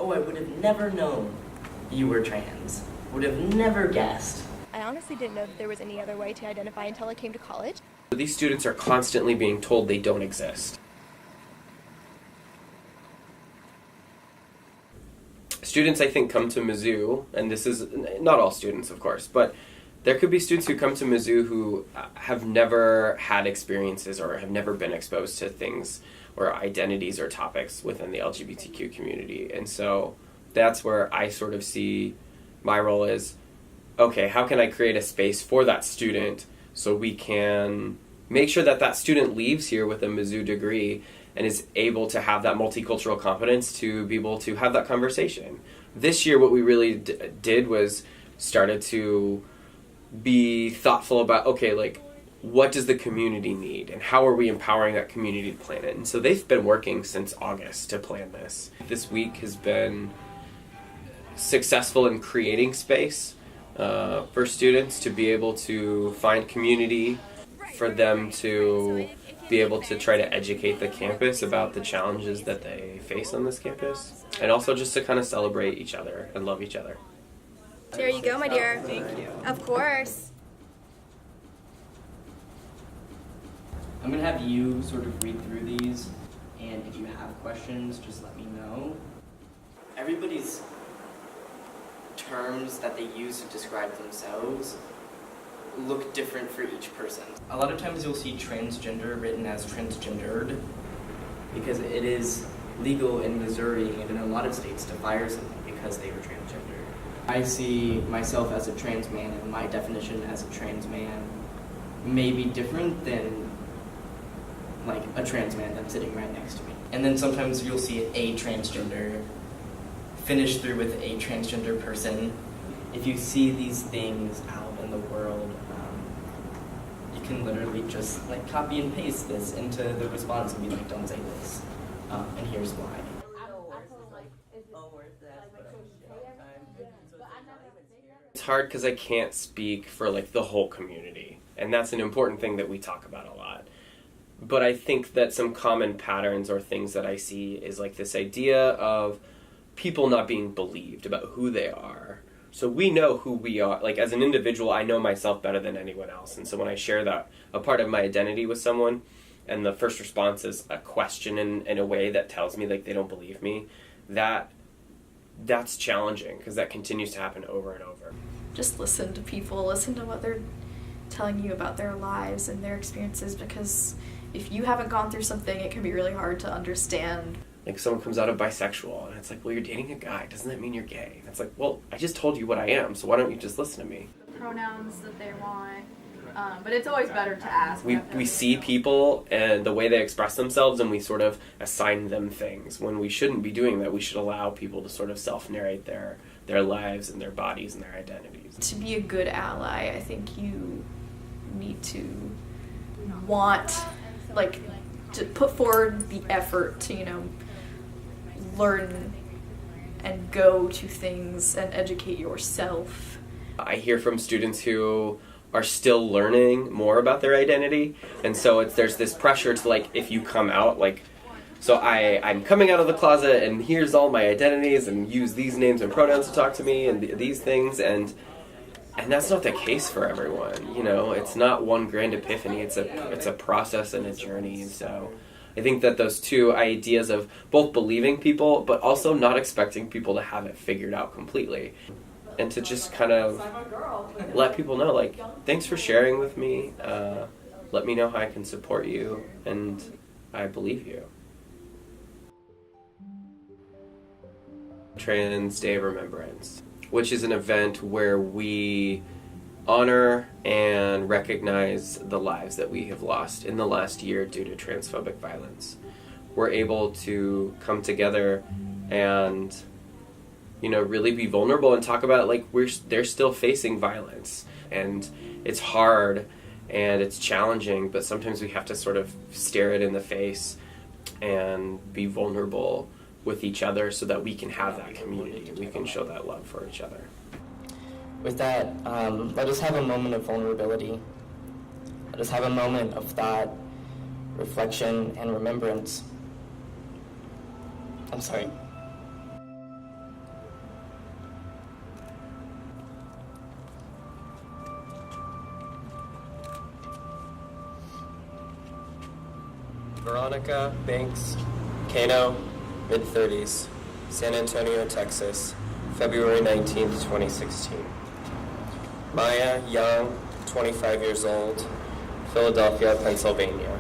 oh, I would have never known you were trans. Would have never guessed. I honestly didn't know that there was any other way to identify until I came to college. These students are constantly being told they don't exist. Students, I think, come to Mizzou, and this is not all students, of course, but there could be students who come to Mizzou who have never had experiences or have never been exposed to things or identities or topics within the LGBTQ community. And so that's where I sort of see my role is, okay, how can I create a space for that student so we can make sure that that student leaves here with a Mizzou degree and is able to have that multicultural competence to be able to have that conversation. This year, what we really did was started to be thoughtful about, okay, like, what does the community need and how are we empowering that community to plan it? And so they've been working since August to plan this. This week has been successful in creating space for students to be able to find community, for them to be able to try to educate the campus about the challenges that they face on this campus, and also just to kind of celebrate each other and love each other. There you go, my dear. Thank you. Of course. I'm going to have you sort of read through these, and if you have questions, just let me know. Everybody's terms that they use to describe themselves look different for each person. A lot of times you'll see transgender written as transgendered because it is legal in Missouri and in a lot of states to fire someone because they were transgender. I see myself as a trans man, and my definition as a trans man may be different than like a trans man that's sitting right next to me. And then sometimes you'll see a transgender finish through with a transgender person. If you see these things out in the world, you can literally just like copy and paste this into the response and be like, don't say this, and here's why. It's hard because I can't speak for like the whole community, and that's an important thing that we talk about a lot. But I think that some common patterns or things that I see is like this idea of people not being believed about who they are. So we know who we are. Like as an individual, I know myself better than anyone else. And so when I share that, a part of my identity with someone, and the first response is a question in a way that tells me like they don't believe me, that's challenging because that continues to happen over and over. Just listen to people, listen to what they're telling you about their lives and their experiences, because if you haven't gone through something, it can be really hard to understand. Like someone comes out of bisexual and it's like, well, you're dating a guy, doesn't that mean you're gay? And it's like, well, I just told you what I am, so why don't you just listen to me? The pronouns that they want, but it's always better to ask. We see people and the way they express themselves, and we sort of assign them things when we shouldn't be doing that. We should allow people to sort of self-narrate their lives and their bodies and their identities. To be a good ally, I think you need to want, like, to put forward the effort to, learn and go to things and educate yourself. I hear from students who are still learning more about their identity, and so there's this pressure to, like, if you come out, like, so I'm coming out of the closet and here's all my identities and use these names and pronouns to talk to me and these things, and that's not the case for everyone. It's not one grand epiphany. It's a process and a journey. And so I think that those two ideas of both believing people but also not expecting people to have it figured out completely, and to just kind of let people know, like, thanks for sharing with me. Let me know how I can support you, and I believe you. Trans Day of Remembrance, which is an event where we honor and recognize the lives that we have lost in the last year due to transphobic violence. We're able to come together and, really be vulnerable and talk about, like, they're still facing violence, and it's hard and it's challenging, but sometimes we have to sort of stare it in the face and be vulnerable with each other so that we can have that community, we can show that love for each other. With that, let us have a moment of vulnerability. Let us have a moment of thought, reflection, and remembrance. I'm sorry. Monica Banks Kano, mid-30s, San Antonio, Texas, February 19th, 2016. Maya Young, 25 years old, Philadelphia, Pennsylvania,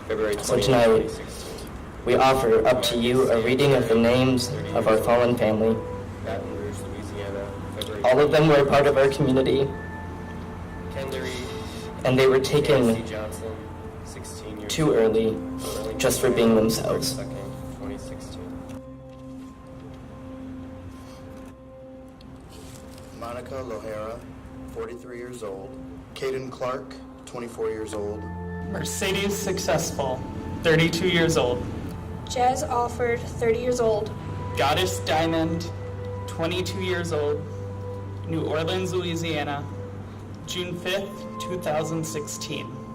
February 20th, So tonight, 2016. we offer up to you a reading of the names of our fallen family. Baton Rouge, Louisiana, February All of them were a part of our community, Kendary and they were Nancy taken Johnson, 16 years too early old, just for being themselves. 2016. Monica Lohara, 43 years old. Caden Clark, 24 years old. Mercedes Successful, 32 years old. Jazz Alford, 30 years old. Goddess Diamond, 22 years old. New Orleans, Louisiana, June 5th, 2016.